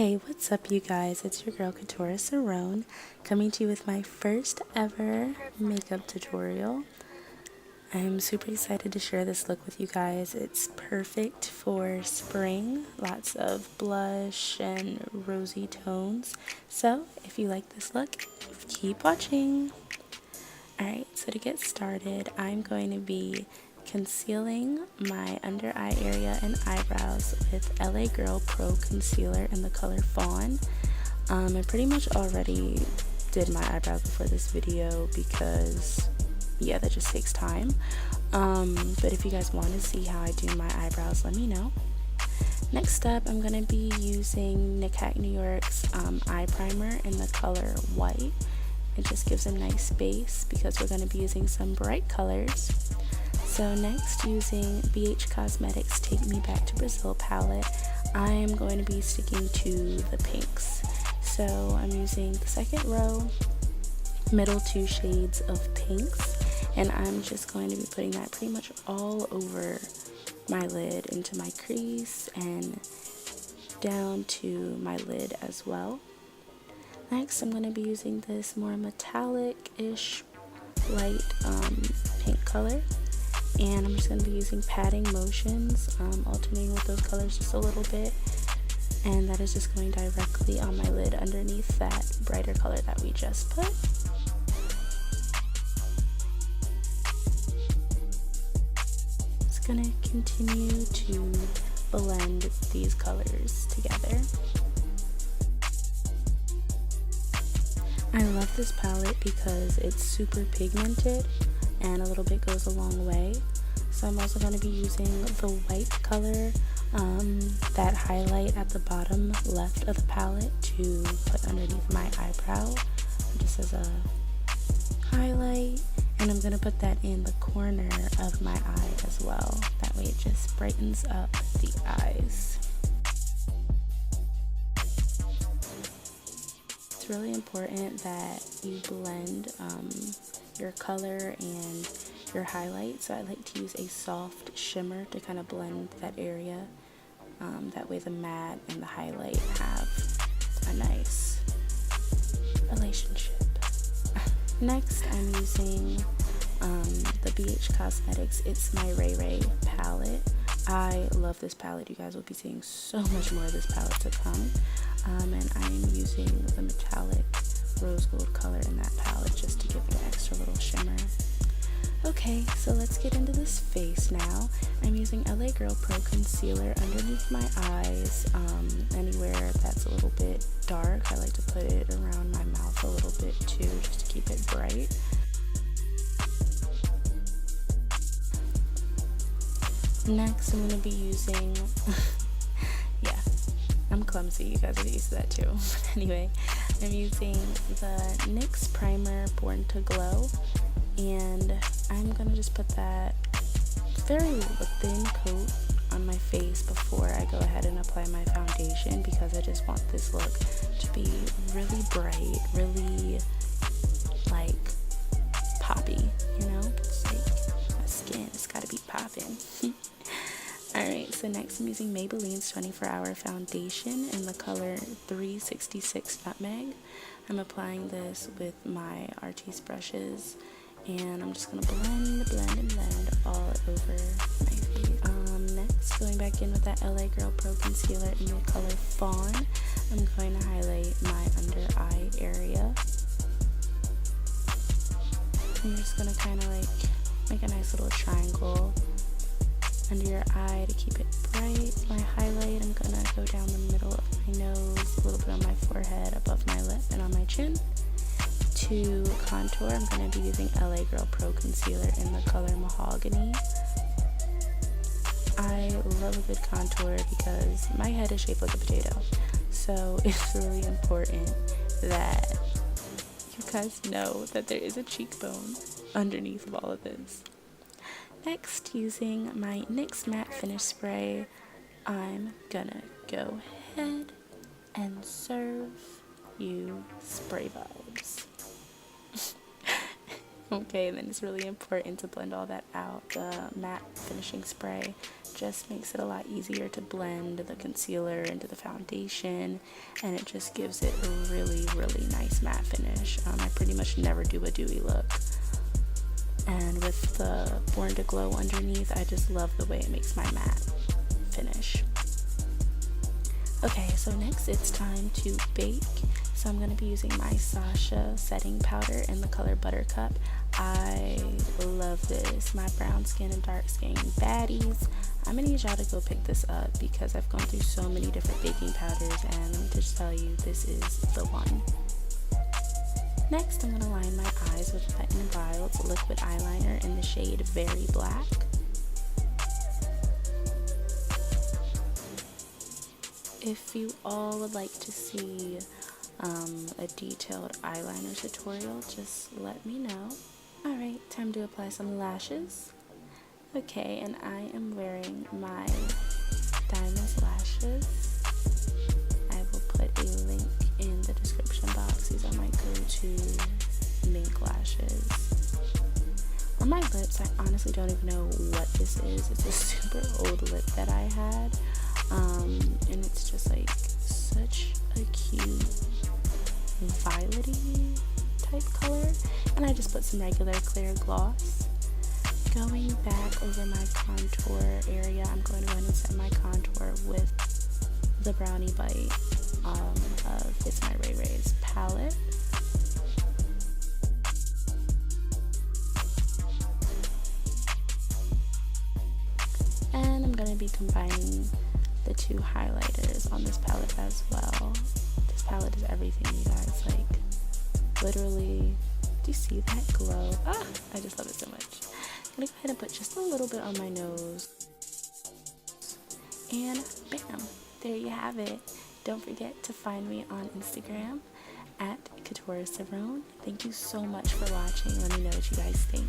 Hey, what's up, you guys? It's your girl Katora Cerrone coming to you with my first ever makeup tutorial. I'm super excited to share this look with you guys. It's perfect for spring, lots of blush and rosy tones. So, if you like this look, keep watching. Alright, so to get started, I'm going to be concealing my under eye area and eyebrows with LA Girl Pro Concealer in the color Fawn. I pretty much already did my eyebrows before this video because, yeah, that just takes time. But if you guys want to see how I do my eyebrows, let me know. Next up, I'm going to be using Nick Hack New York's eye primer in the color White. It just gives a nice base because we're going to be using some bright colors. So next, using BH Cosmetics Take Me Back to Brazil palette, I'm going to be sticking to the pinks. So I'm using the second row, middle two shades of pinks, and I'm just going to be putting that pretty much all over my lid, into my crease and down to my lid as well. Next, I'm going to be using this more metallic-ish light pink color, and I'm just going to be using patting motions, alternating with those colors just a little bit, and that is just going directly on my lid underneath that brighter color that we just put. Just going to continue to blend these colors together. I love this palette because it's super pigmented and a little bit goes a long way. So I'm also going to be using the white color, that highlight at the bottom left of the palette, to put underneath my eyebrow just as a highlight. And I'm going to put that in the corner of my eye as well. That way it just brightens up the eyes. It's really important that you blend your color and your highlight, so I like to use a soft shimmer to kind of blend that area. That way the matte and the highlight have a nice relationship. Next, I'm using the BH Cosmetics It's My Ray Ray palette. I love this palette. You guys will be seeing so much more of this palette to come. And I'm using the metallic rose gold color in that palette just to give it an extra little shimmer. Okay, so let's get into this face now. I'm using LA Girl Pro Concealer underneath my eyes, anywhere that's a little bit dark. I like to put it around my mouth a little bit too, just to keep it bright. Next, I'm going to be using, yeah, I'm clumsy, you guys are used to that too. But anyway, I'm using the NYX primer Born to Glow, and I'm going to just put that very thin coat on my face before I go ahead and apply my foundation, because I just want this look to be really bright, really like poppy, you know? It's like my skin, it's gotta be popping. Alright, so next I'm using Maybelline's 24-Hour Foundation in the color 366 Nutmeg. I'm applying this with my Artis brushes, and I'm just going to blend all over my face. Next, going back in with that LA Girl Pro Concealer in the color Fawn, I'm going to highlight my under eye area. I'm just going to kind of like make a nice little triangle under your eye to keep it bright. My highlight, I'm going to go down the middle of my nose, a little bit on my forehead, above my lip, and on my chin. To contour, I'm going to be using LA Girl Pro Concealer in the color Mahogany. I love a good contour because my head is shaped like a potato, so it's really important that you guys know that there is a cheekbone underneath of all of this. Next, using my NYX Matte Finish Spray, I'm gonna go ahead and serve you spray vibes. Okay, then it's really important to blend all that out. The matte finishing spray just makes it a lot easier to blend the concealer into the foundation, and it just gives it a really, really nice matte finish. I pretty much never do a dewy look. And with the Born to Glow underneath, I just love the way it makes my matte finish. Okay, so next it's time to bake. So I'm going to be using my Sasha setting powder in the color Buttercup. I love this. My brown skin and dark skin baddies. I'm going to need y'all to go pick this up because I've gone through so many different baking powders, and let me just tell you, this is the one. Next, I'm going to line my eyes with Wet n Wild's liquid eyeliner in the shade Very Black. If you all would like to see a detailed eyeliner tutorial, just let me know. Alright, time to apply some lashes. Okay, and I am wearing my Diamonds lashes. I will put a link in the description box. These are my go-to mink lashes. On my lips, I honestly don't even know what this is. It's a super old lip that I had. And it's just like such a cute violety type color, and I just put some regular clear gloss. Going back over my contour area, I'm going to go ahead and set my contour with the Brownie Bite of It's My Ray Ray's palette. And I'm going to be combining the two highlighters on this palette as well. This palette is everything, you guys. Like, literally, do you see that glow? Ah, I just love it so much. I'm gonna go ahead and put just a little bit on my nose. And bam, there you have it. Don't forget to find me on Instagram at Couture Cerrone. Thank you so much for watching. Let me know what you guys think.